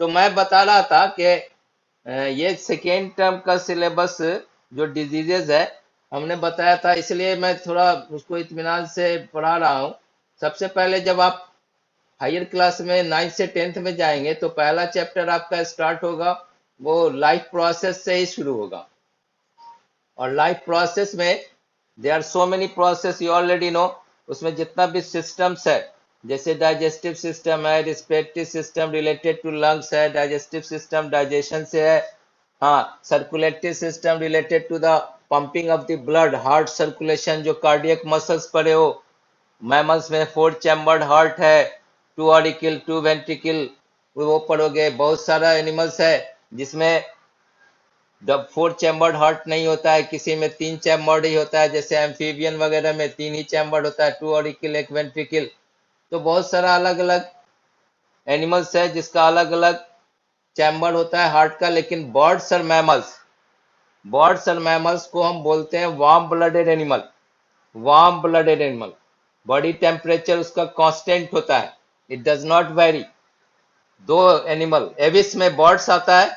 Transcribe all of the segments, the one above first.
तो मैं बता रहा था कि ये सेकेंड टर्म का सिलेबस जो डिजीजेज है हमने बताया था, इसलिए मैं थोड़ा उसको इत्मीनान से पढ़ा रहा हूँ। सबसे पहले जब आप हायर क्लास में 9th से 10th में जाएंगे तो पहला चैप्टर आपका स्टार्ट होगा, वो लाइफ प्रोसेस से ही शुरू होगा। और लाइफ प्रोसेस में they are so many process, you already know. उसमें जितना भी सिस्टम्स है, जैसे डाइजेस्टिव सिस्टम है, respiratory system related to lungs है, डाइजेस्टिव सिस्टम डाइजेशन से है। हाँ, circulatory system related to the pumping of the blood, heart circulation, जो कार्डियक मसल्स पड़े हो। मैमल्स में 4 चैम्बर्ड हार्ट है, 2 ऑरिकल 2 वेंट्रिकल, वो पढ़ोगे। बहुत सारा एनिमल्स है जिसमें जब 4 चैम्बर्ड हार्ट नहीं होता है, किसी में 3 चैम्बर्ड ही होता है, जैसे एम्फीबियन वगैरह में 3 ही चैम्बर्ड होता है, 2 ऑरिकल 1 वेंट्रिकल। तो बहुत सारा अलग अलग एनिमल्स है जिसका अलग अलग चैम्बर होता है हार्ट का। लेकिन बर्ड्स और मैमल्स को हम बोलते हैं warm blooded animal. Warm blooded animal, body temperature उसका कांस्टेंट होता है, इट डज नॉट वेरी। दो एनिमल, एविस में बर्ड्स आता है,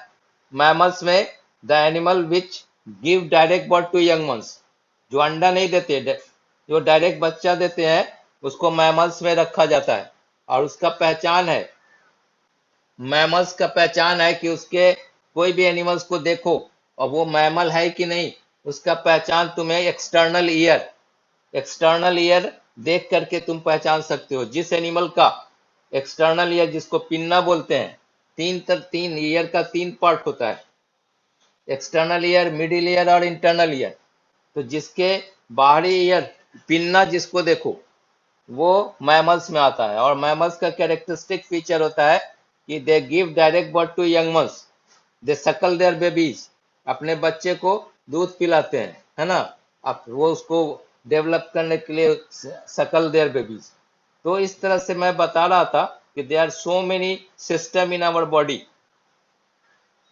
मैमल्स में the animal which give direct birth to young ones, जो अंडा नहीं देते, जो डायरेक्ट बच्चा देते हैं, उसको मैमल्स में रखा जाता है। और उसका पहचान है, मैमल्स का पहचान है कि उसके कोई भी एनिमल्स को देखो और वो मैमल है कि नहीं, उसका पहचान तुम्हें एक्सटर्नल ईयर देख करके तुम पहचान सकते हो। जिस एनिमल का एक्सटर्नल ईयर, जिसको पिन्ना बोलते हैं, तीन ईयर का 3 पार्ट होता है, एक्सटर्नल ईयर, मिडिल ईयर और इंटरनल ईयर। तो जिसके बाहरी ईयर, पिन्ना जिसको देखो, वो मैमल्स में आता है। और मैमल्स का कैरेक्टरिस्टिक फीचर होता है कि they give direct birth to young ones, they suckle their babies, अपने बच्चे को दूध पिलाते हैं, है ना। अब वो उसको डेवलप करने के लिए सकल देयर बेबीज। तो इस तरह से मैं बता रहा था कि they are so many system in our body,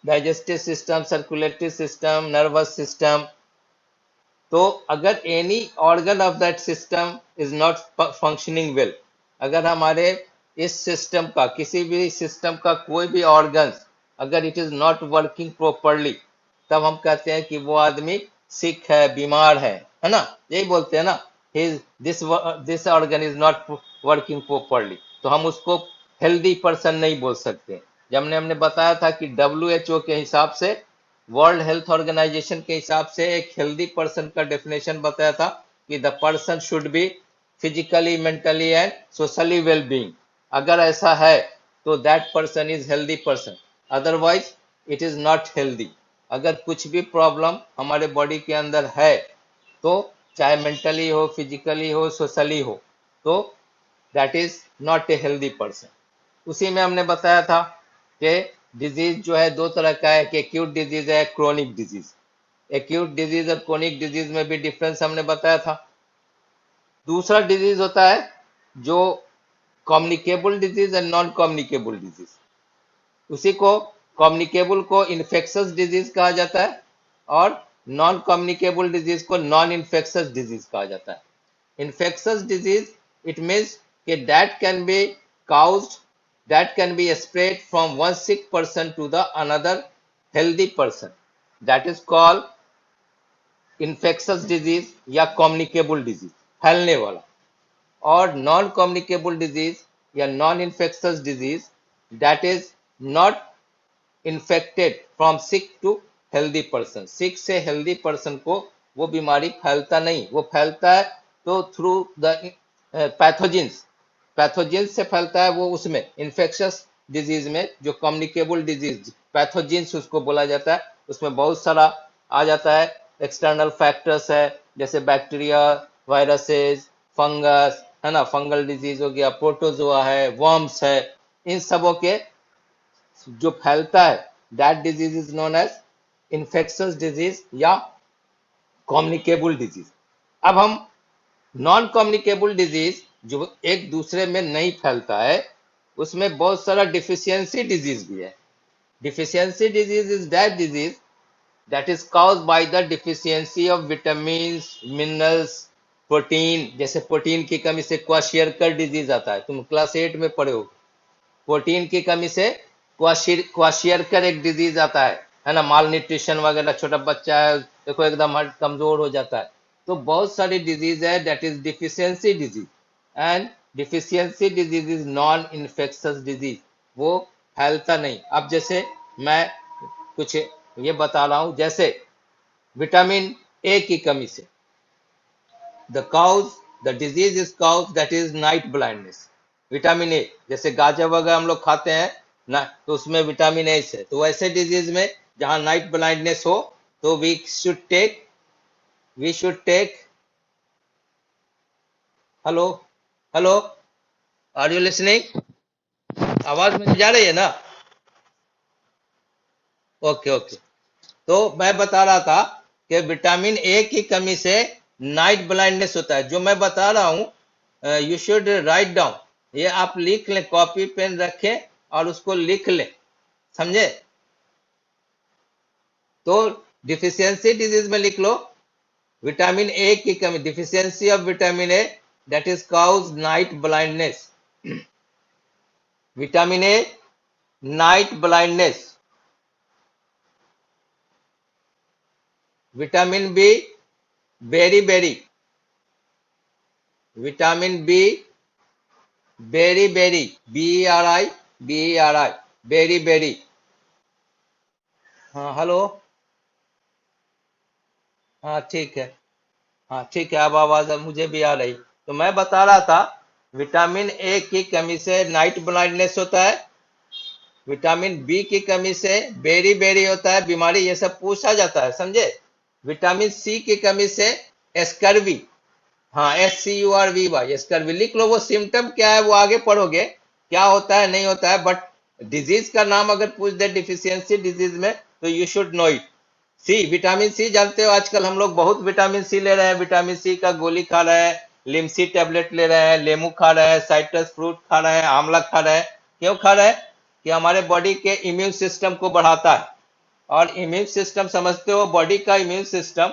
digestive system, circulatory system, nervous system. तो अगर any organ of that system is not functioning well, अगर हमारे इस सिस्टम का, किसी भी सिस्टम का कोई भी ऑर्गन अगर it is not working properly, तब हम कहते हैं कि वो आदमी सिक है, बीमार है ना। यही बोलते हैं ना, this organ is not working properly. तो हम उसको हेल्दी पर्सन नहीं बोल सकते। जब हमने बताया था कि WHO के हिसाब से, वर्ल्ड हेल्थ ऑर्गेनाइजेशन के हिसाब से, एक हेल्दी पर्सन का डेफिनेशन बताया था कि the person should be physically, mentally and socially well being. अगर ऐसा है तो that person is healthy person, otherwise it is not healthy. अगर कुछ भी प्रॉब्लम हमारे बॉडी के अंदर है, तो चाहे मेंटली हो, फिजिकली हो, सोशली हो, तो that is not a healthy person. उसी में हमने बताया था कि डिजीज जो है 2 तरह का है, कि एक्यूट डिजीज है, क्रोनिक डिजीज। एक्यूट डिजीज और क्रोनिक डिजीज में भी डिफरेंस हमने बताया था। दूसरा डिजीज होता है जो communicable disease and non communicable disease. उसी को, कम्युनिकेबल को इन्फेक्शस डिजीज कहा जाता है, और नॉन कम्युनिकेबल डिजीज को नॉन इन्फेक्शस डिजीज कहा जाता है। Infectious disease, it means that can be caused, that can be spread from one sick person to the another healthy person. That is called infectious disease या communicable disease, फैलने वाला। और non communicable disease या non infectious disease, that is not infected from sick to healthy person. Sick से healthy person को वो बीमारी फैलता नहीं, वो फैलता है तो थ्रू द पैथोजेंस, पैथोजेंस से फैलता है वो। उसमें इन्फेक्शस डिजीज में जो कम्युनिकेबल डिजीज, पैथोजेंस उसको बोला जाता है, उसमें बहुत सारा आ जाता है। एक्सटर्नल फैक्टर्स है, जैसे बैक्टीरिया, वायरसेस, फंगस, है ना, फंगल डिजीज हो गया, प्रोटोजोआ है, वर्म्स है। इन सबों के जो फैलता है, that disease is known as infectious disease या कम्युनिकेबल डिजीज। अब हम नॉन कम्युनिकेबल डिजीज, जो एक दूसरे में नहीं फैलता है, उसमें बहुत सारा डिफिशियंसी डिजीज भी है। Deficiency disease is that disease that is caused by the deficiency of vitamins, minerals, protein. जैसे प्रोटीन की कमी से क्वाशियरकर डिजीज आता है, तुम क्लास 8 में पढ़े हो। प्रोटीन की कमी से क्वाशियरकर एक डिजीज आता है ना, माल न्यूट्रिशन वगैरह, छोटा बच्चा है देखो एकदम कमजोर हो जाता है। तो बहुत सारी डिजीज है that is deficiency disease, and deficiency disease is non infectious disease, वो फैलता नहीं। अब जैसे मैं कुछ ये बता रहा हूं, जैसे विटामिन ए की कमी से the cause the disease is cause that is night blindness. Vitamin A जैसे गाजर वगैरह हम लोग खाते हैं ना, तो उसमें विटामिन ए है। तो वैसे डिजीज में जहां नाइट ब्लाइंडनेस हो, तो we should take hello hello, are you listening? आवाज में जा रही है ना? Okay okay. तो मैं बता रहा था कि विटामिन ए की कमी से नाइट ब्लाइंडनेस होता है। जो मैं बता रहा हूं यू शुड राइट डाउन, ये आप लिख लें, कॉपी पेन रखें और उसको लिख लें, समझे? तो डिफिशियंसी डिजीज में लिख लो विटामिन ए की कमी, deficiency of vitamin A that is cause night blindness. Vitamin A night blindness. Vitamin B beriberi, vitamin B beriberi, BERI beriberi. हाँ हेलो, हाँ ठीक है, हाँ ठीक है, अब आवाज अब मुझे भी आ रही। तो मैं बता रहा था विटामिन ए की कमी से नाइट ब्लाइंडनेस होता है, विटामिन बी की कमी से बेरी बेरी होता है, बीमारी ये सब पूछा जाता है, समझे? विटामिन सी की कमी से स्कर्वी, हाँ SCURVY, स्कर्वी लिख लो। वो सिम्टम क्या है वो आगे पढ़ोगे, क्या होता है नहीं होता है, बट डिजीज का नाम अगर पूछ दे डिफिशियंसी डिजीज में, तो you should know it. C, vitamin C जानते हो, आजकल हम लोग बहुत विटामिन सी ले रहे हैं, विटामिन सी का गोली खा रहे हैं, लिमसी टेबलेट ले रहे हैं, लेमू खा रहे हैं, साइट्रस फ्रूट खा रहे हैं, आंवला खा रहे हैं। क्यों खा रहे हैं? कि हमारे बॉडी के इम्यून सिस्टम को बढ़ाता है। और इम्यून सिस्टम समझते हो, बॉडी का immune system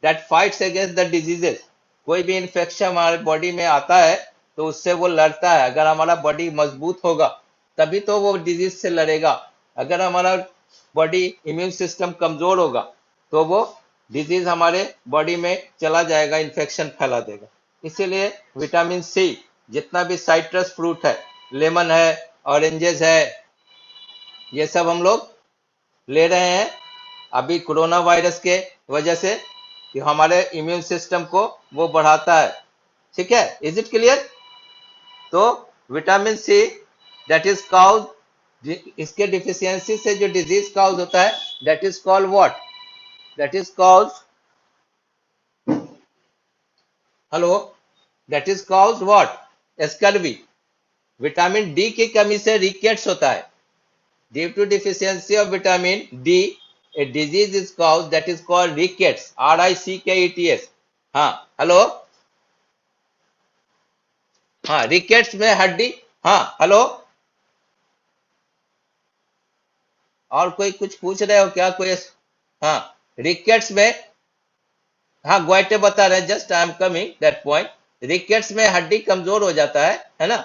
that fights against the diseases. कोई भी इन्फेक्शन हमारे बॉडी में आता है तो उससे वो लड़ता है। अगर हमारा बॉडी मजबूत होगा तभी तो वो डिजीज से लड़ेगा। अगर हमारा बॉडी इम्यून सिस्टम कमजोर होगा तो वो डिजीज हमारे बॉडी में चला जाएगा, इन्फेक्शन फैला देगा। इसीलिए विटामिन सी, जितना भी साइट्रस फ्रूट है, लेमन है, ऑरेंजेस है, ये सब हम लोग ले रहे हैं अभी कोरोना वायरस के वजह से, कि हमारे इम्यून सिस्टम को वो बढ़ाता है। ठीक है, इज इट क्लियर? तो vitamin C that is cause, इसके डिफिशियंसी से जो डिजीज काउज होता है that is called what? That is cause, hello, that is cause what? Scurvy. Vitamin D की कमी से रिकेट्स होता है। Due to deficiency of vitamin D a disease is caused that is called rickets, RICKETS। हाँ hello, हाँ rickets में हड्डी, हाँ हेलो, और कोई कुछ पूछ रहे हो क्या कोई? हाँ रिकेट्स में, हाँ ग्वाइटे बता रहे हैं, just I am coming that point. Rickets में हड्डी कमजोर हो जाता है ना,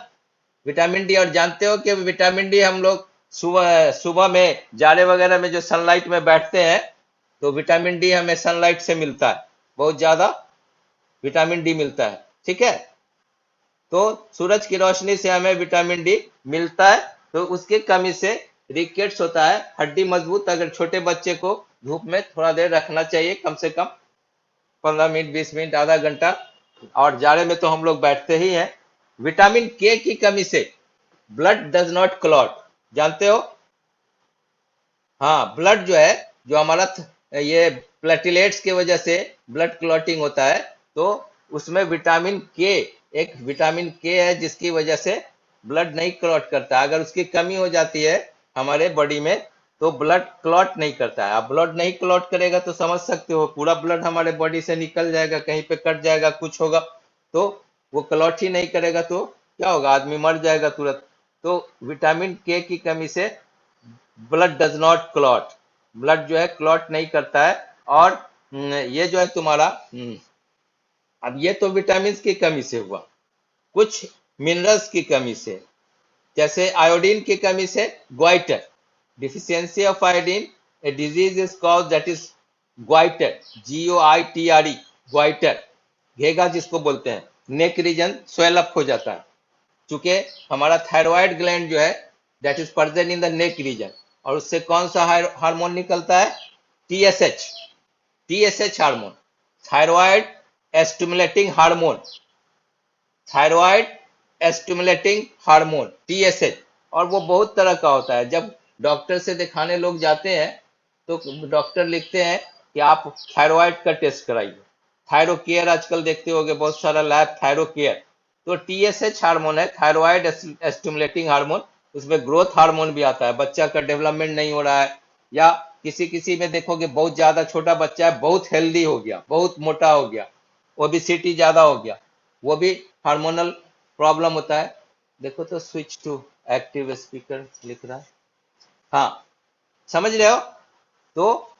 विटामिन डी। और जानते हो कि विटामिन डी हम लोग सुबह सुबह में जाड़े वगैरह में जो सनलाइट में बैठते हैं, तो विटामिन डी हमें सनलाइट से मिलता है, बहुत ज्यादा विटामिन डी मिलता है। ठीक है, तो सूरज की रोशनी से हमें विटामिन डी मिलता है, तो उसकी कमी से रिकेट्स होता है, हड्डी मजबूत। अगर छोटे बच्चे को धूप में थोड़ा देर रखना चाहिए, कम से कम 15 मिनट, 20 मिनट, आधा घंटा, और जाड़े में तो हम लोग बैठते ही हैं। विटामिन के की कमी से ब्लड डज नॉट क्लॉट, जानते हो? हाँ ब्लड जो है, जो हमारा ये प्लेटलेट्स की वजह से ब्लड क्लॉटिंग होता है, तो उसमें विटामिन के, एक विटामिन के है जिसकी वजह से ब्लड नहीं क्लॉट करता। अगर उसकी कमी हो जाती है हमारे बॉडी में तो ब्लड क्लॉट नहीं करता है। अब ब्लड नहीं क्लॉट करेगा तो समझ सकते हो, पूरा ब्लड हमारे बॉडी से निकल जाएगा, कहीं पे कट जाएगा, कुछ होगा, तो वो क्लॉट ही नहीं करेगा तो क्या होगा? आदमी मर जाएगा तुरंत। तो विटामिन के की कमी से blood does not clot, blood जो है क्लॉट नहीं करता है। और ये जो है तुम्हारा, अब ये तो विटामिन की कमी से हुआ। कुछ मिनरल्स की कमी से, जैसे आयोडीन की कमी से goitre, deficiency of iodine, a disease is caused that is goiter, GOITRE, goiter, घेगा जिसको बोलते हैं, नेक रीजन स्वेल अप हो जाता है, चूंकि हमारा थायराइड ग्लैंड जो है that is present in the neck region, और उससे कौन सा हार्मोन निकलता है, TSH, TSH hormone, thyroid stimulating hormone, thyroid stimulating hormone TSH. और वो बहुत तरह का होता है। जब डॉक्टर से दिखाने लोग जाते हैं तो डॉक्टर लिखते हैं कि आप थायराइड का टेस्ट कराइए, थायरो केयर आजकल देखते होगे बहुत सारा लैब थायरो केयर, तो टीएसएच हार्मोन है, थायराइड स्टिमुलेटिंग हार्मोन, उसमें ग्रोथ हार्मोन भी आता है, बच्चा का डेवलपमेंट नहीं हो रहा है, या किसी किसी में देखोगे बहुत ज्यादा छोटा बच्चा है, बहुत हेल्दी हो गया, बहुत मोटा हो गया, ओबिसिटी ज्यादा हो गया, वो भी हार्मोनल प्रॉब्लम होता है। देखो तो स्विच टू एक्टिव स्पीकर लिख रहा है, हाँ समझ रहे हो। तो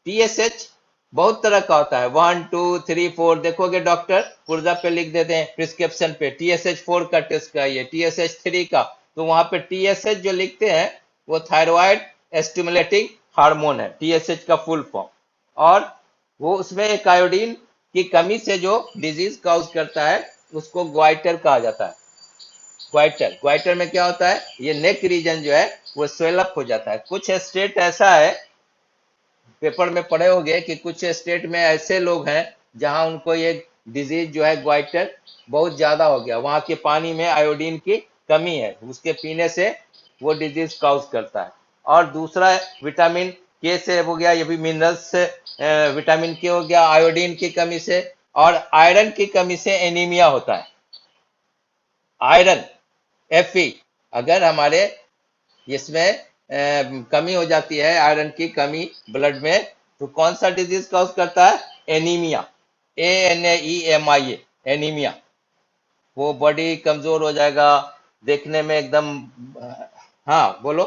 टीएसएच बहुत तरह का होता है, 1 2 3 4, देखोगे डॉक्टर पुर्जा पे लिख देते हैं प्रिस्क्रिप्शन पे, TSH4 का टेस्ट कराइए, TSH3 का, तो वहां पे TSH जो लिखते हैं वो थायराइड स्टिमुलेटिंग हार्मोन है, TSH का फुल फॉर्म, और वो उसमें एक आयोडीन की कमी से जो डिजीज काउज करता है उसको ग्वाइटर कहा जाता है। ग्वाइटर, ग्वाइटर में क्या होता है, ये नेक रीजन जो है वो स्वेल अप हो जाता है। कुछ स्टेट ऐसा है, पेपर में पढ़े होंगे कि कुछ स्टेट में ऐसे लोग हैं जहां उनको ये डिजीज जो है ग्वाइटर बहुत ज्यादा हो गया, वहां के पानी में आयोडीन की कमी है, उसके पीने से वो डिजीज काउज करता है। और दूसरा विटामिन के से हो गया, ये भी मिनरल्स से, विटामिन के हो गया आयोडीन की कमी से, और आयरन की कमी से एनीमिया होता है। आयरन Fe, अगर हमारे इसमें कमी हो जाती है, आयरन की कमी ब्लड में, तो कौन सा डिजीज कॉज करता है, एनीमिया, ANEEMIA, एनीमिया। वो बॉडी कमजोर हो जाएगा, देखने में एकदम, हाँ बोलो।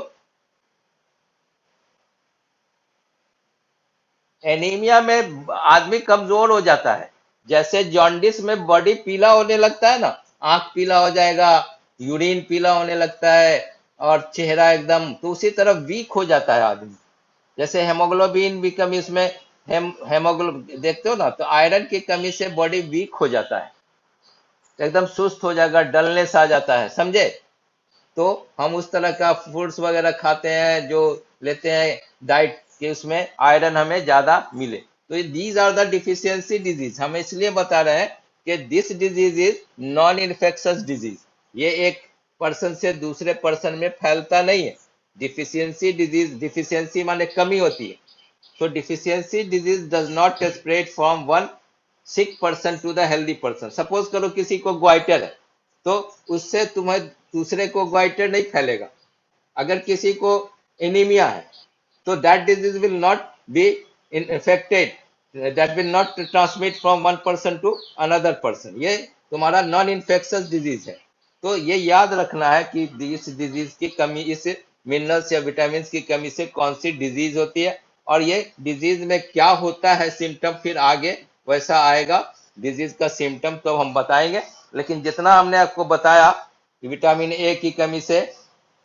एनीमिया में आदमी कमजोर हो जाता है, जैसे जॉन्डिस में बॉडी पीला होने लगता है ना, आंख पीला हो जाएगा, यूरिन पीला होने लगता है, और चेहरा एकदम, तो उसी तरह वीक हो जाता है आदमी। जैसे हेमोग्लोबिन भी कमी, इसमें हेमोग्लोबिन देखते हो ना, तो आयरन की कमी से बॉडी वीक हो जाता है, एकदम सुस्त हो जाएगा, डलनेस आ जाता है, समझे। तो हम उस तरह का फूड्स वगैरह खाते हैं जो लेते हैं डाइट के, उसमें आयरन हमें ज्यादा मिले। तो these are the deficiency disease, हम इसलिए बता रहे हैं कि this disease is non infectious disease, ये एक पर्सन से दूसरे पर्सन में फैलता नहीं है। डिफिशियंसी डिजीज, डिफिशियंसी माने कमी होती है, तो deficiency disease does not spread from one sick person to the healthy person. Suppose करो किसी को ग्वाइटर है, तो उससे तुम्हें दूसरे को ग्वाइटर नहीं फैलेगा। अगर किसी को एनीमिया है, तो that disease will not be infected, that will not transmit from one person to another person, ये तुम्हारा नॉन इन्फेक्शस डिजीज है। तो ये याद रखना है कि इस डिजीज की कमी, इस मिनरल्स या विटामिन की कमी से कौन सी डिजीज होती है, और ये डिजीज में क्या होता है सिम्टम, फिर आगे वैसा आएगा डिजीज का सिम्टम तो हम बताएंगे। लेकिन जितना हमने आपको बताया, विटामिन ए की कमी से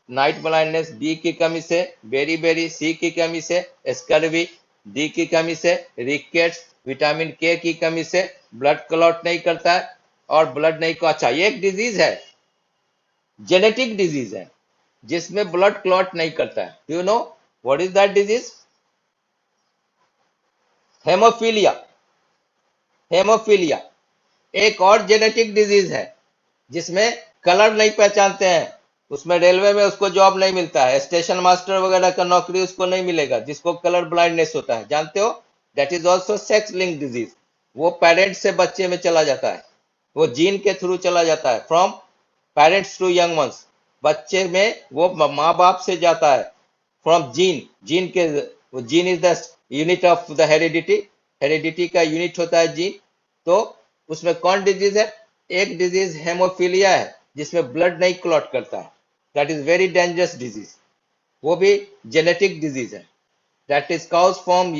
नाइट ब्लाइंडनेस, डी की कमी से बेरी बेरी, सी की कमी से स्कर्वी, डी की कमी से रिकेट्स, विटामिन के की कमी से ब्लड क्लॉट नहीं करता है, और ब्लड नहीं को, अच्छा ये एक डिजीज है, जेनेटिक डिजीज है जिसमें ब्लड क्लॉट नहीं करता है। You know what is that disease, haemophilia. Haemophilia एक और जेनेटिक डिजीज है जिसमें कलर नहीं पहचानते हैं, उसमें रेलवे में उसको जॉब नहीं मिलता है, स्टेशन मास्टर वगैरह का नौकरी उसको नहीं मिलेगा जिसको कलर ब्लाइंडनेस होता है, जानते हो। That is also sex link disease, वो पेरेंट्स से बच्चे में चला जाता है, वो जीन के थ्रू चला जाता है, from parents to young ones, बच्चे में वो माँ बाप से जाता है, फ्रॉम जीन, जीन के, वो gene is the unit of the heredity, heredity का यूनिट होता है जीन। तो उसमें कौन डिजीज है, एक डिजीज हेमोफीलिया है जिसमें ब्लड नहीं क्लॉट करता है, that is very dangerous disease, वो भी जेनेटिक डिजीज है, that is cause from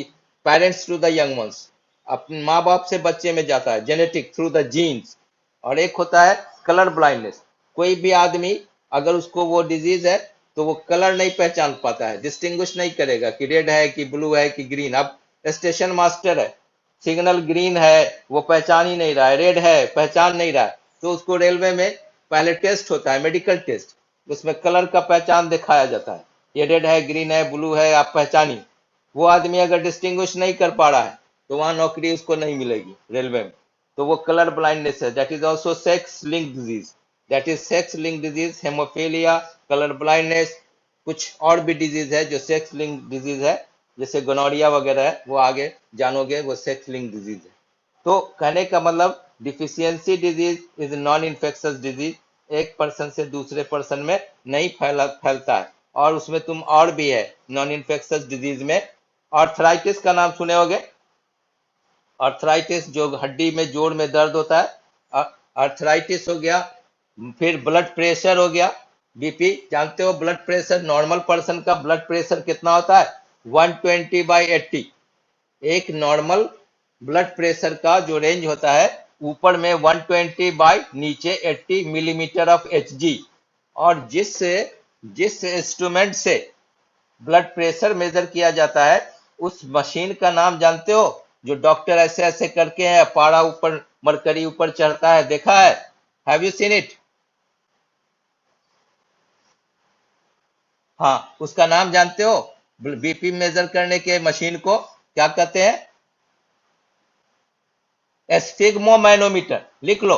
parents to the young ones, अपने माँ बाप से बच्चे में जाता है, जेनेटिक थ्रू द जीन्स। और एक होता है कलर ब्लाइंडनेस, कोई भी आदमी अगर उसको वो डिजीज है तो वो कलर नहीं पहचान पाता है, डिस्टिंग्विश नहीं करेगा कि रेड है कि ब्लू है कि ग्रीन। अब स्टेशन मास्टर है, सिग्नल ग्रीन है वो पहचान ही नहीं रहा है, रेड है पहचान नहीं रहा है, तो उसको रेलवे में पहले टेस्ट होता है, मेडिकल टेस्ट, उसमें कलर का पहचान दिखाया जाता है, ये रेड है ग्रीन है ब्लू है आप पहचानी। वो आदमी अगर डिस्टिंग्विश नहीं कर पा रहा है तो वहां नौकरी उसको नहीं मिलेगी रेलवे में। तो वो कलर ब्लाइंडनेस है, that is also sex link disease, that is sex link disease, haemophilia, colour blindness. कुछ और भी डिजीज है जो सेक्स लिंक डिजीज है, जैसे गोनोरिया वगैरह है, वो आगे जानोगे, वो सेक्स लिंक डिजीज है। तो कहने का मतलब deficiency disease is non infectious disease, एक पर्सन से दूसरे पर्सन में नहीं फैलता है। और उसमें तुम और भी है नॉन इन्फेक्शस डिजीज में, आर्थराइटिस का नाम सुने होगे। आर्थराइटिस जो हड्डी में जोड़ में दर्द होता है, आर्थराइटिस हो गया। फिर ब्लड प्रेशर हो गया, बीपी जानते हो, ब्लड प्रेशर नॉर्मल पर्सन का ब्लड प्रेशर कितना होता है, 120/80। एक नॉर्मल ब्लड प्रेशर का जो रेंज होता है, ऊपर में 120 बाई नीचे 80 मिलीमीटर ऑफ एचजी। और जिस इंस्ट्रूमेंट से ब्लड प्रेशर मेजर किया जाता है, उस मशीन का नाम जानते हो, जो डॉक्टर ऐसे ऐसे करके है, पारा ऊपर मरकरी ऊपर चढ़ता है, देखा है, हैव यू सीन इट? हाँ, उसका नाम जानते हो? बीपी मेजर करने के मशीन को क्या कहते हैं? एस्फिग्मोमैनोमीटर। लिख लो,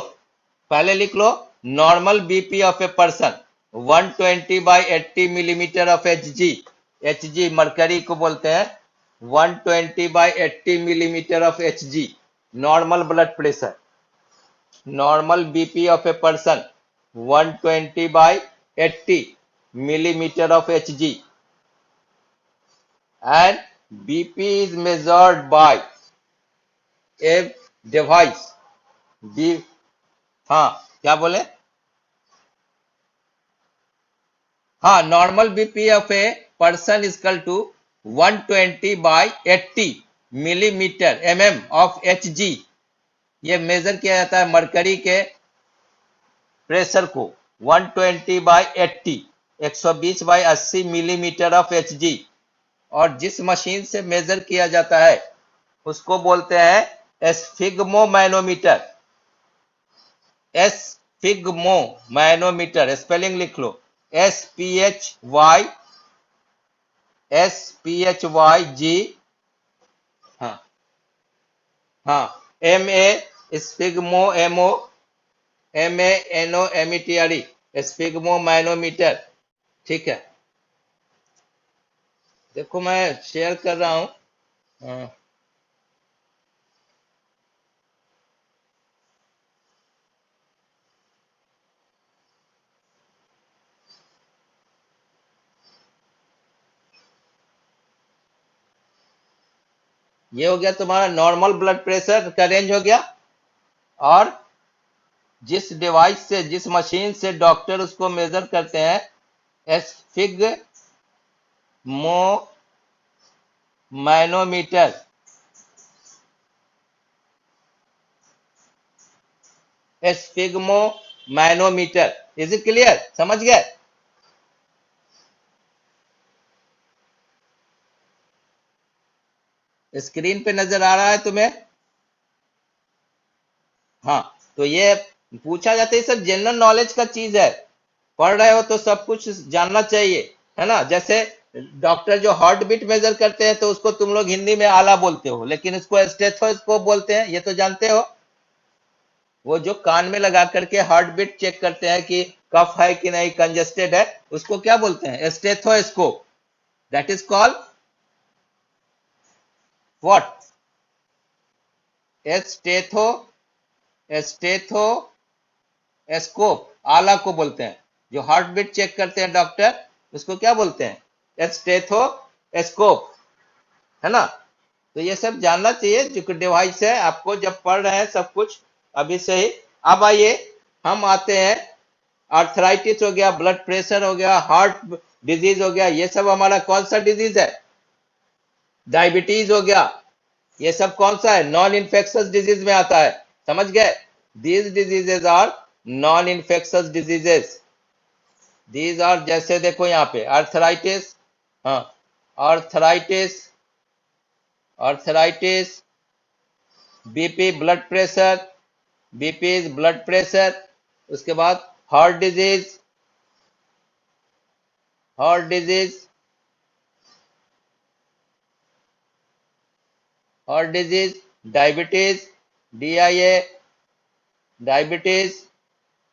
पहले लिख लो, normal BP of a person 120/80 millimetre of Hg. Hg mercury को बोलते हैं, 120/80 millimetre of Hg, normal blood pressure. Normal BP of a person 120/80 millimeter of Hg, and BP is measured by a device। B, हाँ क्या बोले? हाँ, normal BP of a person is equal to 120/80 millimetre of H G. ये measure किया जाता है mercury के pressure को 120/80, 120/80 मिलीमीटर ऑफ एच जी। और जिस मशीन से मेजर किया जाता है उसको बोलते हैं एस्फिग्मोमैनोमीटर। एस्फिग्मोमैनोमीटर, स्पेलिंग लिख लो, SPHY हाँ हाँ, MA स्पिग्मो MANOMETR, स्पिग्मोमैनोमीटर। ठीक है, देखो मैं शेयर कर रहा हूं। हाँ, ये हो गया तुम्हारा नॉर्मल ब्लड प्रेशर का रेंज हो गया। और जिस डिवाइस से, जिस मशीन से डॉक्टर उसको मेजर करते हैं, एस्फिग्मोमैनोमीटर। एस्फिग्मोमैनोमीटर, इज इट क्लियर? समझ गए? स्क्रीन पे नजर आ रहा है तुम्हें? हाँ, तो ये पूछा जाता है, सब जनरल नॉलेज का चीज है, पढ़ रहे हो तो सब कुछ जानना चाहिए, है ना। जैसे डॉक्टर जो हार्ट बीट मेजर करते हैं तो उसको तुम लोग हिंदी में आला बोलते हो, लेकिन इसको स्टेथोस्कोप बोलते हैं, ये तो जानते हो। वो जो कान में लगा करके हार्ट बीट चेक करते हैं कि कफ है कि नहीं, कंजेस्टेड है, उसको क्या बोलते हैं? Stethoscope. That is called what? Stetho stethoscope, आला को बोलते हैं। जो हार्ट बीट चेक करते हैं डॉक्टर, उसको क्या बोलते हैं? स्टेथोस्कोप, है ना। तो ये सब जानना चाहिए, जो डिवाइस है आपको, जब पढ़ रहे हैं सब कुछ अभी से ही। अब आइए हम आते हैं, आर्थराइटिस हो गया, ब्लड प्रेशर हो गया, हार्ट डिजीज हो गया, ये सब हमारा कौन सा डिजीज है? डायबिटीज हो गया, ये सब कौन सा है? नॉन इन्फेक्शस डिजीज में आता है, समझ गए? These diseases are non infectious diseases. These are, जैसे देखो यहाँ पे अर्थराइटिस, हाँ, arthritis, arthritis, BP blood pressure, BP is blood pressure, उसके बाद heart disease, heart disease, heart disease, diabetes, D I A, diabetes,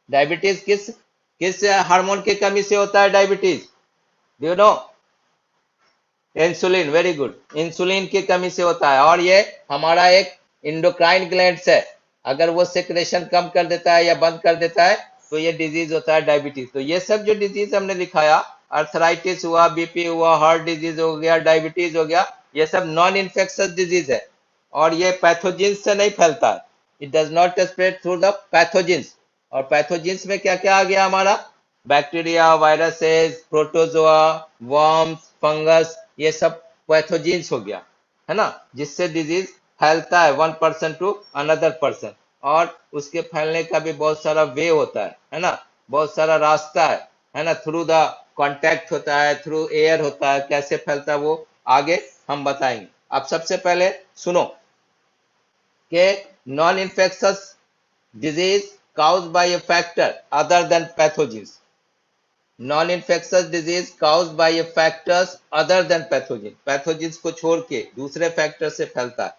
diabetes किस किस हार्मोन की कमी से होता है diabetes, do you know? Insulin, very good, insulin की कमी से होता है। और ये हमारा एक इंडोक्राइन ग्लैंड्स है, अगर वो सेक्रेशन कम कर देता है या बंद कर देता है तो ये डिजीज होता है डायबिटीज। तो ये सब जो डिजीज हमने लिखाया, अर्थराइटिस हुआ, बीपी हुआ, हार्ट डिजीज हो गया, डायबिटीज हो गया, ये सब नॉन इन्फेक्शियस डिजीज है और ये पैथोजेंस से नहीं फैलता है। It does not spread through the pathogens. और पैथोजेंस में क्या क्या आ गया हमारा? Bacteria, viruses, protozoa, worms, fungus, ये सब पैथोजेंस हो गया, है ना, जिससे डिजीज फैलता है one person to another person. और उसके फैलने का भी बहुत सारा वे होता है ना, बहुत सारा रास्ता है ना, थ्रू द कांटेक्ट होता है, थ्रू एयर होता है, कैसे फैलता है वो आगे हम बताएंगे। अब सबसे पहले सुनो कि non infectious disease caused by a factor other than pathogens. Non-infectious disease caused by a factors other than pathogen. Pathogens को छोड़ के दूसरे फैक्टर से फैलता है।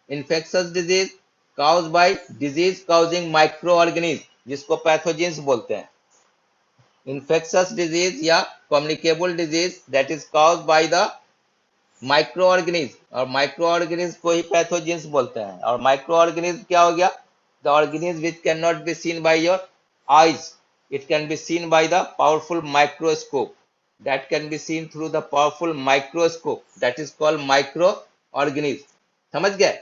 Infectious disease caused by disease causing microorganism, जिसको पैथोजेंस बोलते हैं। Infectious disease या communicable disease that is caused by the micro organism, और माइक्रो ऑर्गेनिज्म को ही पैथोजेंस बोलते हैं। और माइक्रो ऑर्गेनिज्म क्या हो गया? The organism which can not be seen by your eyes, it can be seen by the powerful microscope, that can be seen through the powerful microscope, that is called micro organism. समझ गए?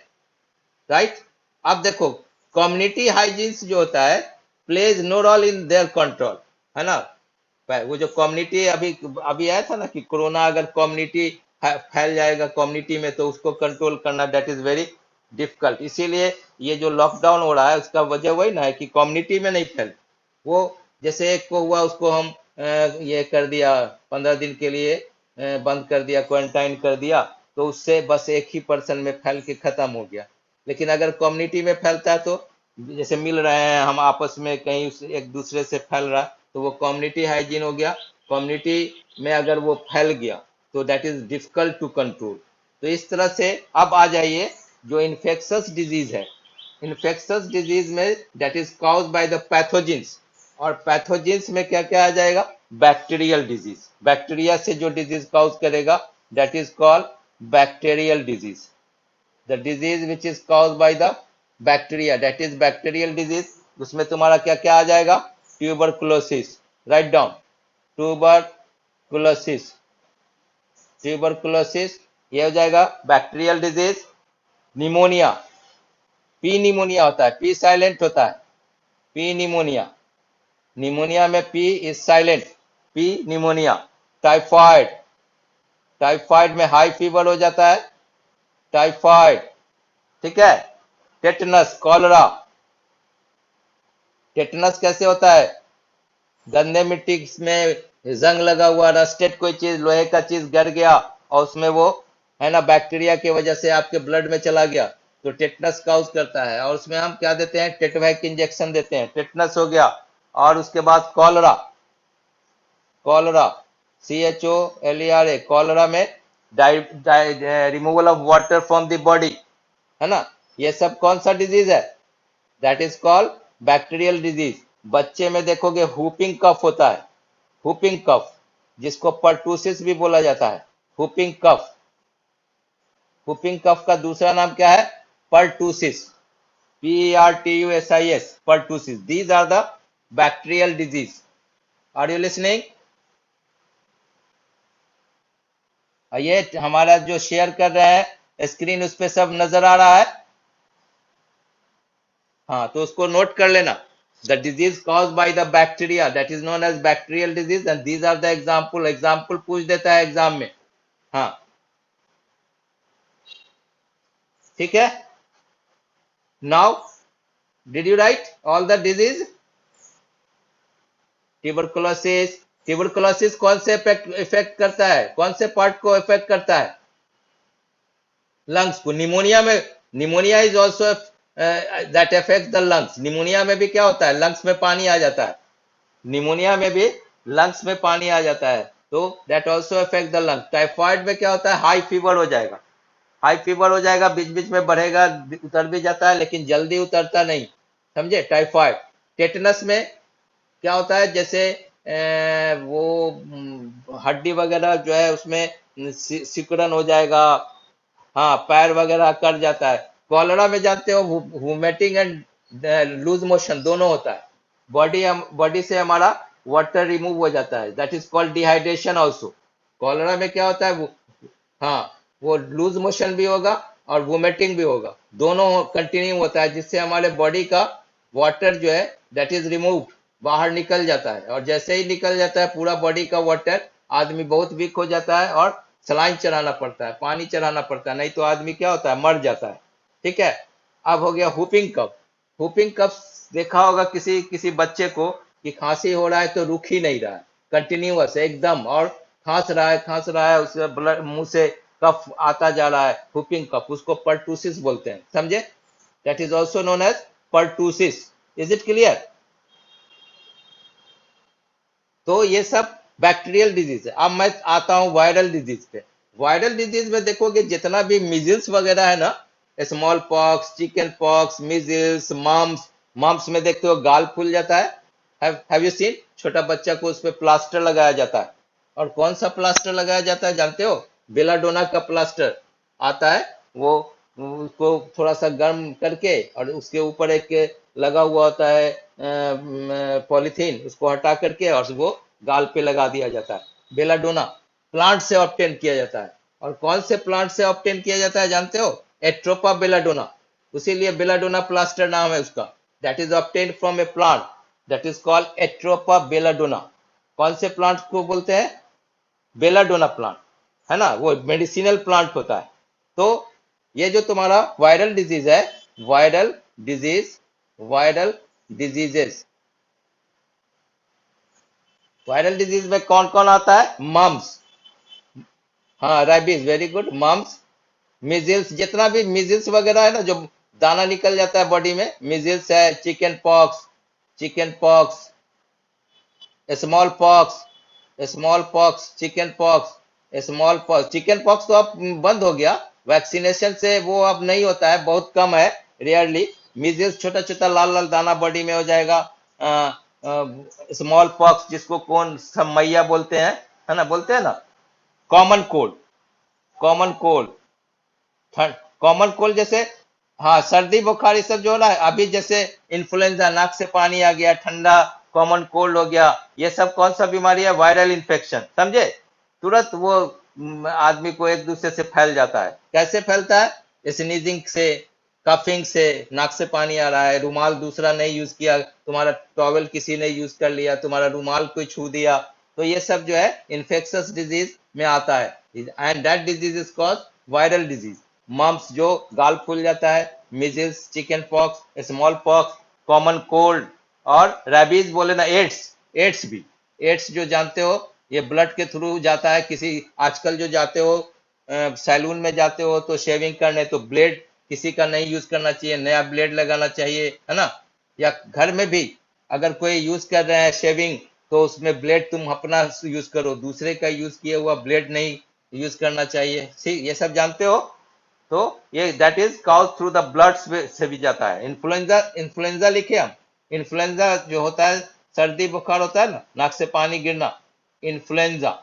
Right. अब देखो, community hygienes जो होता है plays no role in their control, है ना। वो जो कम्युनिटी अभी अभी आया था ना कि कोरोना अगर कम्युनिटी फैल जाएगा कम्युनिटी में तो उसको कंट्रोल करना दैट इज वेरी डिफिकल्ट। इसीलिए ये जो लॉकडाउन हो रहा है उसका वजह वही ना है कि कम्युनिटी में नहीं फैल। वो जैसे एक को हुआ उसको हम ये कर दिया 15 दिन के लिए बंद कर दिया, क्वारंटाइन कर दिया, तो उससे बस एक ही पर्सन में फैल के खत्म हो गया। लेकिन अगर कम्युनिटी में फैलता है तो जैसे मिल रहे हैं हम आपस में कहीं एक दूसरे से फैल रहा तो वो कम्युनिटी हाइजीन हो गया। कम्युनिटी में अगर वो फैल गया तो that is difficult to control. तो इस तरह से अब आ जाइए जो इन्फेक्शस डिजीज है। इन्फेक्शस डिजीज में that is caused by the pathogens, और पैथोजेंस में क्या क्या आ जाएगा? बैक्टीरियल डिजीज, बैक्टीरिया से जो डिजीज कॉज करेगा that is called bacterial disease. The disease which is caused by the bacteria that is bacterial disease. उसमें तुम्हारा क्या क्या आ जाएगा? Tuberculosis, write down, tuberculosis, tuberculosis ये हो जाएगा bacterial disease. Pneumonia, P pneumonia होता है, पी साइलेंट होता है, पी निमोनिया, निमोनिया में P is silent, P pneumonia. Typhoid, typhoid में हाई फीवर हो जाता है, टाइफाइड, ठीक है। टेटनस, कॉलरा, टेटनस कैसे होता है? गंदे मिट्टी में जंग लगा हुआ, रस्टेड कोई चीज, लोहे का चीज गिर गया और उसमें वो है ना बैक्टीरिया की वजह से आपके ब्लड में चला गया तो टेटनस काउज करता है। और उसमें हम क्या देते हैं? टेटवैक इंजेक्शन देते हैं, टेटनस हो गया। और उसके बाद कॉलरा, कॉलरा, CHOLERA, कॉलरा में removal of water from the body, है ना। ये सब कौन सा डिजीज है? That is called bacterial disease. बच्चे में देखोगे हुपिंग कफ होता है, हुपिंग कफ, जिसको पर्टूसिस भी बोला जाता है, हुपिंग कफ। हुपिंग कफ का दूसरा नाम क्या है? Pertussis, PERTUSIS, pertussis. These are the bacterial disease. Are you listening? ये हमारा जो शेयर कर रहे हैं स्क्रीन उस पे सब नजर आ रहा है? हाँ, तो उसको नोट कर लेना। The disease cause by the bacteria that is known as bacterial disease and these are the example. Example पूछ देता है एग्जाम में, हाँ, ठीक है। Now did you write all the disease? Tuberculosis, tuberculosis कौन से इफेक्ट करता है, कौन से पार्ट को इफेक्ट करता है? लंग्स को। निमोनिया में, pneumonia is also that affect the lungs. Pneumonia में भी क्या होता है, लंग्स में पानी आ जाता है। निमोनिया में भी लंग्स में पानी आ जाता है, तो that also affect the lungs. Typhoid में क्या होता है, हाई फीवर हो जाएगा, हाई फीवर हो जाएगा, बीच बीच में बढ़ेगा, उतर भी जाता है लेकिन जल्दी उतरता नहीं, समझे, टाइफाइड। टेटनस में क्या होता है, जैसे वो हड्डी वगैरह जो है उसमें सिकुड़न हो जाएगा, हाँ, पैर वगैरह कट जाता है। कॉलरा में जानते हो वोमिटिंग एंड लूज मोशन दोनों होता है। बॉडी से हमारा वाटर रिमूव हो जाता है, that is called dehydration also. Cholera में क्या होता है वो, हाँ, वो लूज मोशन भी होगा और वोमिटिंग भी होगा, दोनों कंटिन्यू होता है, जिससे हमारे बॉडी का वाटर जो है दैट इज रिमूव, बाहर निकल जाता है। और जैसे ही निकल जाता है पूरा बॉडी का वाटर, आदमी बहुत वीक हो जाता है और सलाइन चढ़ाना पड़ता है, पानी चढ़ाना पड़ता है, नहीं तो आदमी क्या होता है, मर जाता है। ठीक है। अब हो गया हुपिंग कफ। हुपिंग कफ देखा होगा किसी किसी बच्चे को कि खांसी हो रहा है तो रुक ही नहीं रहा है, कंटिन्यूअस एकदम, और खांस रहा है, उससे ब्लड मुंह से कफ आता जा रहा है, हुपिंग कफ, उसको पर्टूसिस बोलते हैं, समझे। That is also known as pertussis. Is it clear? तो ये सब बैक्टीरियल डिजीज है। अब मैं आता हूं वायरल डिजीज पे। वायरल डिजीज में देखोगे जितना भी मिजिल्स वगैरह है ना, small pox, chicken pox, measles, mumps. Mumps में देखते हो गाल फूल जाता है, हैव यू सीन? छोटा बच्चा को उस पर प्लास्टर लगाया जाता है। और कौन सा प्लास्टर लगाया जाता है जानते हो? बेलाडोना का प्लास्टर आता है, वो उसको थोड़ा सा गर्म करके और उसके ऊपर एक लगा हुआ होता है पॉलीथीन, उसको हटा करके और वो गाल पे लगा दिया जाता है। बेलाडोना प्लांट से ऑब्टेन किया जाता है। और कौन से प्लांट से ऑब्टेन किया जाता है जानते हो? एट्रोपा बेलाडोना, उसीलिए बेलाडोना प्लास्टर नाम है उसका। That is obtain from A plant that is called Atropa belladonna. कौन से प्लांट को बोलते हैं? बेलाडोना प्लांट, है ना, वो मेडिसिनल प्लांट होता है। तो ये जो तुम्हारा वायरल डिजीज है, viral disease, viral diseases, viral disease में कौन कौन आता है? मम्स, हाँ, rabies, very good, mumps, measles, जितना भी मिजिल्स वगैरह है ना, जो दाना निकल जाता है बॉडी में, मिजिल्स है, chicken pox, chicken pox, small pox, small pox, chicken pox, small pox. Chicken pox तो अब बंद हो गया, वैक्सीनेशन से वो अब नहीं होता है, बहुत कम है, रेयरली। मीजल्स छोटा छोटा लाल लाल दाना बॉडी में हो जाएगा। स्मॉल पॉक्स जिसको कौन समैया बोलते हैं, है ना, बोलते हैं ना। Common cold, common cold, common cold जैसे, हाँ, सर्दी बुखार ये सब जो हो रहा है अभी, जैसे इन्फ्लुएंजा, नाक से पानी आ गया, ठंडा, कॉमन कोल्ड हो गया, ये सब कौन सा बीमारी है? वायरल इन्फेक्शन, समझे। तुरंत वो आदमी को एक दूसरे से फैल जाता है। कैसे फैलता है? स्नीजिंग से, कफिंग से, नाक से पानी आ रहा है, रुमाल दूसरा नहीं यूज किया, तुम्हारा टॉवल किसी ने यूज कर लिया, तुम्हारा रुमाल कोई छू दिया, तो ये सब जो है इन्फेक्शस डिजीज में आता है। And that disease is called viral disease. Mumps जो गाल फूल जाता है, measles, chicken pox, small pox, common cold, और रेबीज बोले ना, एड्स, एड्स भी, एड्स जो जानते हो, ये ब्लड के थ्रू जाता है। किसी आजकल जो जाते हो सैलून में जाते हो तो शेविंग करने, तो ब्लेड किसी का नहीं यूज करना चाहिए, नया ब्लेड लगाना चाहिए, है ना। या घर में भी अगर कोई यूज कर रहे हैं शेविंग, तो उसमें ब्लेड तुम अपना यूज करो, दूसरे का यूज किया हुआ ब्लेड नहीं यूज करना चाहिए। ठीक, ये सब जानते हो। तो ये that is cause through the blood से भी जाता है। इन्फ्लुएंजा, इन्फ्लुएंजा लिखे हम। इन्फ्लुएंजा जो होता है, सर्दी बुखार होता है ना, नाक से पानी गिरना, इन्फ्लुएंजा,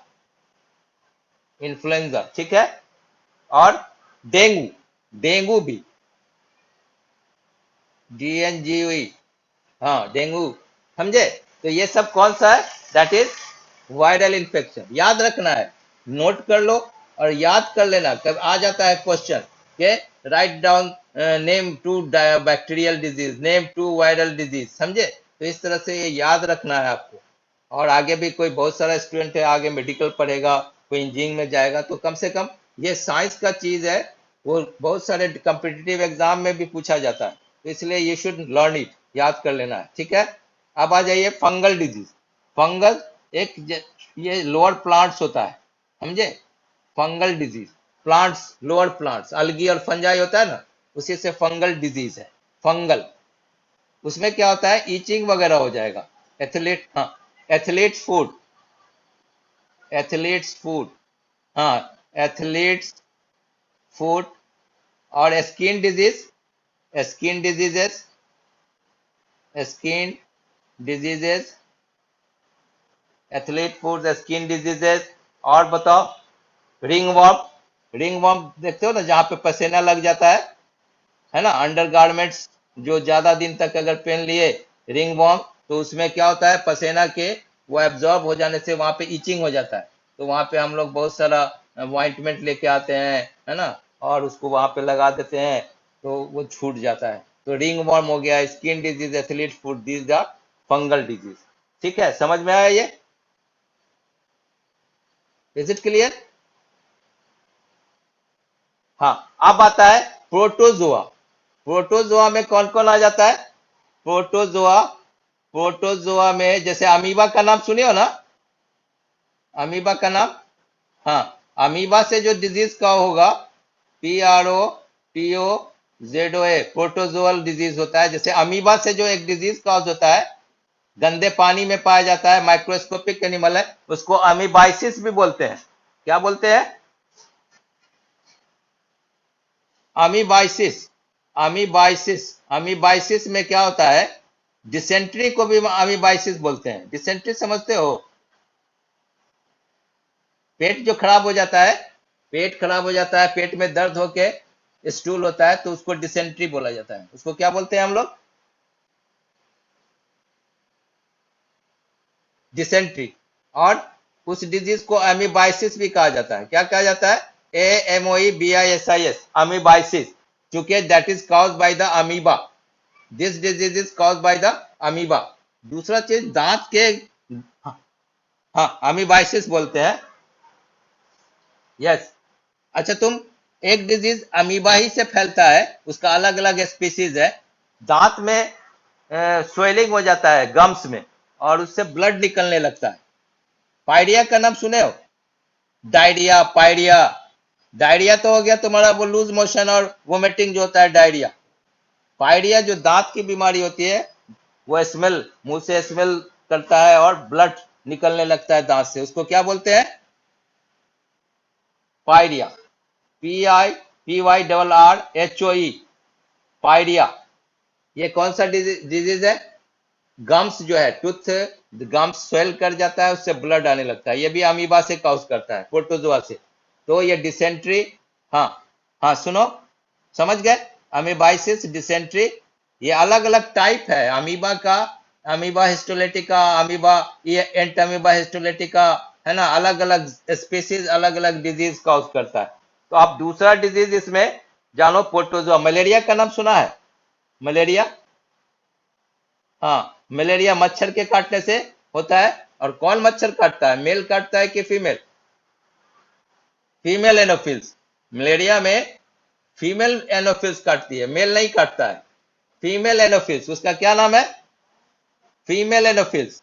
इन्फ्लुएंजा, ठीक है। और डेंगू, डेंगू भी, DNGU, हाँ, डेंगू, समझे। तो ये सब कौन सा है? That is viral infection. याद रखना है, नोट कर लो और याद कर लेना, कब आ जाता है क्वेश्चन के write down name two bacterial disease, name two viral disease, समझे। तो इस तरह से ये याद रखना है आपको। और आगे भी कोई बहुत सारा स्टूडेंट है, आगे मेडिकल पढ़ेगा, कोई इंजीनियरिंग में जाएगा, तो कम से कम ये साइंस का चीज है, वो बहुत सारे कम्पिटिटिव एग्जाम में भी पूछा जाता है, तो इसलिए ये शुड लर्न इट, याद कर लेना है, ठीक है। अब आ जाइए फंगल डिजीज। फंगल ये लोअर प्लांट्स होता है, समझे, fungal disease, plants, lower plants, algae और फंजाई होता है ना, उसी से फंगल डिजीज है, फंगल। उसमें क्या होता है, ईचिंग वगैरह हो जाएगा। एथलीट, हाँ, एथलीट्स फूड, एथलीट्स फूड, हाँ, एथलीट्स फूड, और skin disease, skin diseases, skin diseases, athlete food, skin diseases. और बताओ, रिंग वर्म, रिंग वर्म देखते हो ना, जहां पे पसीना लग जाता है ना, अंडर गारमेंट्स जो ज्यादा दिन तक अगर पहन लिए, रिंग वर्म, तो उसमें क्या होता है, पसीना के वो एब्जॉर्ब हो जाने से वहां पे इचिंग हो जाता है। तो वहां पे हम लोग बहुत सारा ऑइंटमेंट लेके आते हैं, है ना, और उसको वहां पे लगा देते हैं, तो वो छूट जाता है। तो रिंग वर्म हो गया, skin disease, athlete foot, these are fungal disease. ठीक है, समझ में आया ये? Is it clear? हाँ, अब आता है प्रोटोजोआ। प्रोटोजोआ में कौन कौन आ जाता है? प्रोटोजोआ, प्रोटोजोआ में जैसे अमीबा का नाम सुने हो ना, अमीबा का नाम, हाँ, अमीबा से जो डिजीज का होगा, PROTOZOA, प्रोटोजोअल डिजीज होता है। जैसे अमीबा से जो एक डिजीज कॉज होता है, गंदे पानी में पाया जाता है, माइक्रोस्कोपिक एनिमल है, उसको अमीबाइसिस भी बोलते हैं। क्या बोलते हैं? अमीबाइसिस, अमीबाइसिस, अमीबाइसिस में क्या होता है, डिसेंट्री को भी अमीबाइसिस बोलते हैं। डिसेंट्री समझते हो? पेट जो खराब हो जाता है, पेट खराब हो जाता है, पेट में दर्द होके स्टूल होता है, तो उसको डिसेंट्री बोला जाता है। उसको क्या बोलते हैं हम लोग? डिसेंट्री। और उस डिजीज को अमीबाइसिस भी कहा जाता है। क्या कहा जाता है? AMOEBISIS, अमीबाइसिस, चूंकि that is caused by the amoeba, this disease is caused by the amoeba. दूसरा चीज, दांत के, हाँ, अमीबाइसिस बोलते हैं। यस। अच्छा, तुम, एक डिजीज अमीबा ही से फैलता है, उसका अलग अलग स्पीसीज है। दांत में स्वेलिंग हो जाता है, गम्स में, और उससे ब्लड निकलने लगता है। पायरिया का नाम सुने हो? Diarrhoea, pyorrhoea. डायरिया तो हो गया तुम्हारा वो लूज मोशन और वोमिटिंग जो होता है, डायरिया। पायरिया जो दांत की बीमारी होती है, वो स्मेल, मुंह से स्मेल करता है और ब्लड निकलने लगता है दांत से, उसको क्या बोलते हैं? Pyorrhoea, PIPYRRHOE, pyorrhoea. ये कौन सा डिजीज है? गम्स जो है, टूथ गम्स स्वेल कर जाता है, उससे ब्लड आने लगता है। ये भी अमीबा से कॉज करता है, प्रोटोजोआ से। तो ये डिसेंट्री, हाँ, हाँ, सुनो, समझ गए? अमीबाइसिस, डिसेंट्री, ये अलग अलग टाइप है अमीबा का। अमीबा हिस्टोलेटिका, अमीबा, ये एंटामीबा हिस्टोलेटिका, है ना, अलग अलग स्पीसीज अलग अलग डिजीज कॉज करता है। तो आप दूसरा डिजीज इसमें जानो, प्रोटोजोआ। मलेरिया का नाम सुना है? मलेरिया, हाँ, मलेरिया मच्छर के काटने से होता है। और कौन मच्छर काटता है, मेल काटता है कि फीमेल? Female Anopheles. मलेरिया में फीमेल एनोफिल्स काटती है, मेल नहीं काटता है। फीमेल एनोफिल्स, उसका क्या नाम है? Female Anopheles.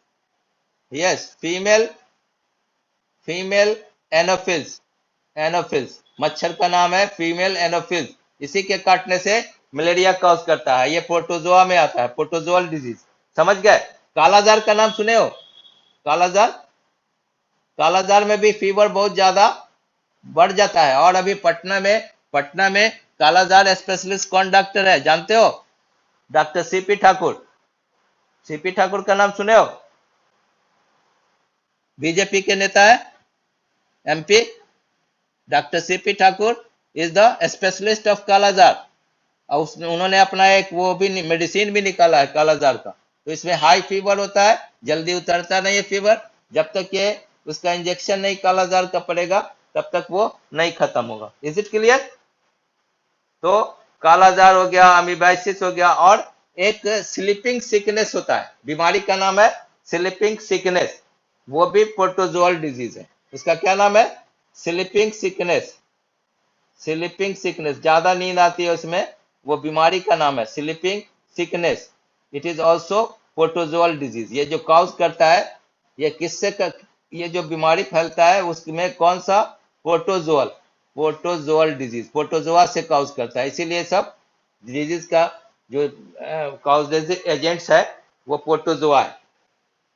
Yes, female, female Anopheles, Anopheles, मच्छर का नाम है फीमेल एनोफिल्स। इसी के काटने से मलेरिया कॉज करता है। ये प्रोटोजोआ में आता है, प्रोटोजोअल डिजीज। समझ गए? कालाजार का नाम सुने हो? कालाजार, कालाजार में भी फीवर बहुत ज्यादा बढ़ जाता है। और अभी पटना में कालाजार स्पेशलिस्ट कौन डॉक्टर है जानते हो? Doctor CP Thakur. CP Thakur का नाम सुने हो? बीजेपी के नेता है, MP। Doctor CP Thakur is the specialist of kala azar. और उन्होंने अपना एक वो भी मेडिसिन भी निकाला है कालाजार का। तो इसमें हाई फीवर होता है, जल्दी उतरता नहीं है फीवर, जब तक ये उसका इंजेक्शन नहीं कालाजार का पड़ेगा, तब तक वो नहीं खत्म होगा। Is it clear? तो कालाजार हो गया, अमीबाइसिस हो गया, और एक स्लीपिंग सिकनेस होता है, बीमारी का नाम है स्लीपिंग सिकनेस। वो भी प्रोटोजोअल डिजीज है। उसका क्या नाम है? Sleeping sickness. स्लीपिंग सिकनेस, ज्यादा नींद आती है उसमें, वो बीमारी का नाम है sleeping sickness. It is also protozoal disease. ये जो कॉज करता है, ये किससे ये जो बीमारी फैलता है उसमें कौन सा? प्रोटोजोअल डिजीज, प्रोटोजोआ से काउज करता है, इसीलिए सब डिजीज का जो काउजेज एजेंट्स है वो प्रोटोजोआ है।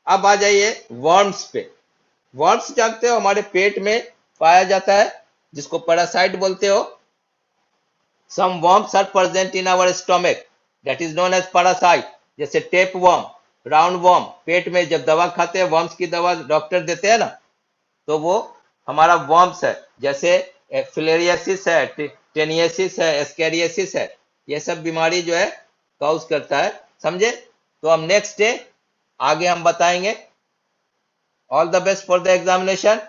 अब आ जाइए वर्म्स पे। वर्म्स जानते हो हमारे पेट में पाया जाता है, जिसको पैरासाइट बोलते हो। Some worms are present in our stomach, that is known as parasite. जैसे टेप वर्म, राउंड वर्म, पेट में जब दवा खाते हैं, वर्म्स की दवा डॉक्टर देते हैं ना, तो वो हमारा वर्म्स है। जैसे फिलेरियासिस है, टेनियसिस है, एस्केरियसिस है, ये सब बीमारी जो है काउज करता है, समझे? तो हम नेक्स्ट डे आगे हम बताएंगे। All the best for the examination.